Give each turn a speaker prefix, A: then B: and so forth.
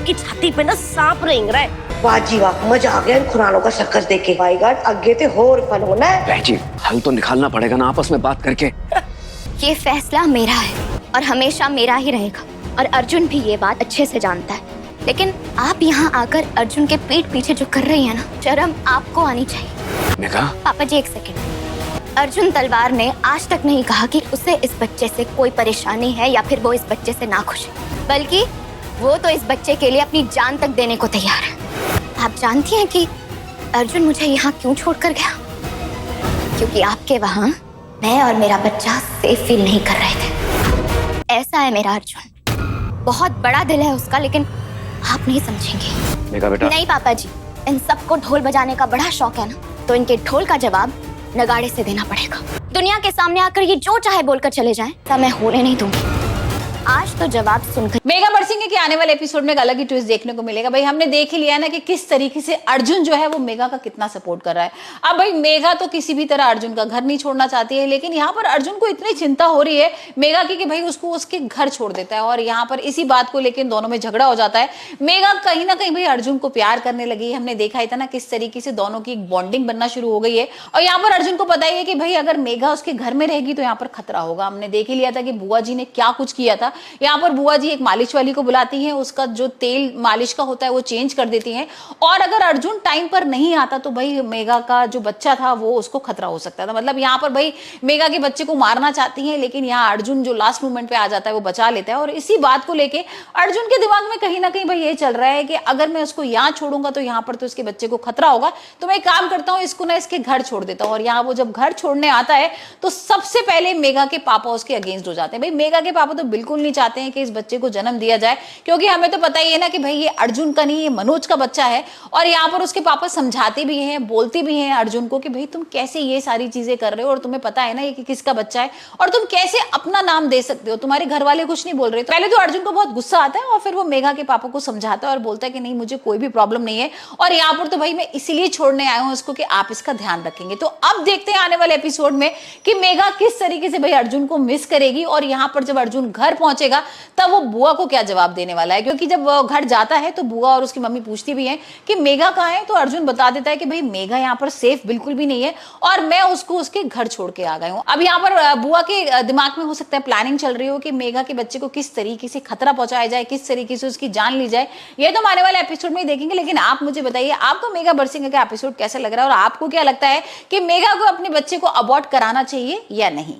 A: आपकी छाती पे ना सांप रेंग रहा है।
B: वाह जी वाह, मजा आ गया इन खुरानों का सर्कस देख के। माय गॉड, आगे ते होर फन होना है।
C: बहन जी, हल तो निकालना पड़ेगा ना आपस में बात करके।
D: ये फैसला मेरा है और हमेशा मेरा ही रहेगा, और अर्जुन भी ये बात अच्छे से जानता है। लेकिन आप यहाँ आकर अर्जुन के पीठ पीछे जो कर रही है ना, शर्म आपको आनी चाहिए।
C: मेघा,
D: पापा जी एक सेकंड। अर्जुन तलवार ने आज तक नहीं कहा कि उसे इस बच्चे से कोई परेशानी है या फिर वो इस बच्चे से नाखुश है, बल्कि वो तो इस बच्चे के लिए अपनी जान तक देने को तैयार है। आप जानती हैं कि अर्जुन मुझे यहाँ क्यों छोड़कर गया? क्योंकि आपके वहाँ मैं और मेरा बच्चा सेफ फील नहीं कर रहे थे। ऐसा है मेरा अर्जुन, बहुत बड़ा दिल है उसका, लेकिन आप नहीं समझेंगे।
C: मेघा बेटा।
D: नहीं पापा जी, इन सबको ढोल बजाने का बड़ा शौक है ना, तो इनके ढोल का जवाब नगाड़े से देना पड़ेगा। दुनिया के सामने आकर ये जो चाहे बोलकर चले जाएं, तब मैं होने नहीं दूंगी। आज तो जवाब सुनकर
E: मेघा बरसिंगे के आने वाले एपिसोड में एक अलग ही ट्विस्ट देखने को मिलेगा। भाई हमने देख ही लिया ना कि किस तरीके से अर्जुन जो है वो मेघा का कितना सपोर्ट कर रहा है। अब भाई मेघा तो किसी भी तरह अर्जुन का घर नहीं छोड़ना चाहती है, लेकिन यहाँ पर अर्जुन को इतनी चिंता हो रही है मेघा की कि भाई उसको उसके घर छोड़ देता है, और यहाँ पर इसी बात को लेकर दोनों में झगड़ा हो जाता है। मेघा कहीं ना कहीं भाई अर्जुन को प्यार करने लगी है। हमने देखा ही था ना किस तरीके से दोनों की एक बॉन्डिंग बनना शुरू हो गई है, और यहाँ पर अर्जुन को पता ही है कि भाई अगर मेघा उसके घर में रहेगी तो यहाँ पर खतरा होगा। हमने देख ही लिया था कि बुआ जी ने क्या कुछ किया था। यहाँ पर बुआ जी एक मालिश वाली को बुलाती हैं, उसका जो तेल मालिश का होता है वो चेंज कर देती हैं, और अगर अर्जुन टाइम पर नहीं आता तो भाई मेघा का जो बच्चा था वो उसको खतरा हो सकता था। मतलब यहाँ पर भाई मेघा के बच्चे को मारना चाहती हैं, लेकिन यहाँ अर्जुन जो लास्ट मोमेंट पे आ जाता है वो बचा लेता है। और इसी बात को लेके अर्जुन के दिमाग में कहीं ना कहीं भाई ये चल रहा है कि अगर मैं उसको यहाँ छोड़ूंगा तो यहाँ पर तो इसके बच्चे को खतरा होगा, तो मैं एक काम करता हूँ, इसको ना इसके घर छोड़ देता हूँ। और यहाँ वो जब घर छोड़ने आता है तो सबसे पहले मेघा के पापा उसके अगेंस्ट हो जाते हैं। भाई मेघा के पापा तो बिल्कुल नहीं चाहते हैं कि इस बच्चे को जन्म दिया जाए, क्योंकि हमें तो पता ही है ना कि भाई ये अर्जुन का नहीं, ये मनोज का बच्चा है। और यहाँ पर उसके पापा समझाते भी हैं, बोलते भी हैं अर्जुन को कि भाई तुम कैसे ये सारी चीजें कर रहे हो, और तुम्हें पता है ना ये कि किसका बच्चा है, और तुम कैसे अपना नाम दे सकते हो, तुम्हारे घर वाले कुछ नहीं बोल रहे। तो पहले तो अर्जुन को बहुत गुस्सा आता है, और फिर वो मेघा के पापा को समझाता है और बोलता है कि नहीं मुझे कोई भी प्रॉब्लम नहीं है, और यहाँ पर तो भाई मैं इसीलिए छोड़ने आया हूँ इसको कि आप इसका ध्यान रखेंगे। तो अब देखते हैं आने वाले एपिसोड में कि मेघा किस तरीके से भाई अर्जुन को मिस करेगी, और यहाँ पर जब अर्जुन घर पहुंचेगा तब वो बुआ को क्या जवाब देने वाला है। क्योंकि जब वो घर जाता है तो बुआ और उसकी मम्मी पूछती भी हैं कि मेघा कहाँ है, तो अर्जुन बता देता है कि भाई मेघा यहाँ पर सेफ बिल्कुल भी नहीं है, और मैं उसको उसके घर छोड़ के आ गया हूँ। अब यहाँ पर बुआ के दिमाग में हो सकता है प्लानिंग चल रही हो कि मेघा के बच्चे को किस तरीके से खतरा पहुंचाया जाए, किस तरीके से उसकी जान ली जाए। ये तो आने वाले एपिसोड में ही देखेंगे। लेकिन आप मुझे बताइए आपको मेघा बरसिंगे का एपिसोड कैसा लग रहा है, और आपको क्या लगता है कि मेघा को अपने बच्चे को अबॉर्ट कराना चाहिए या नहीं।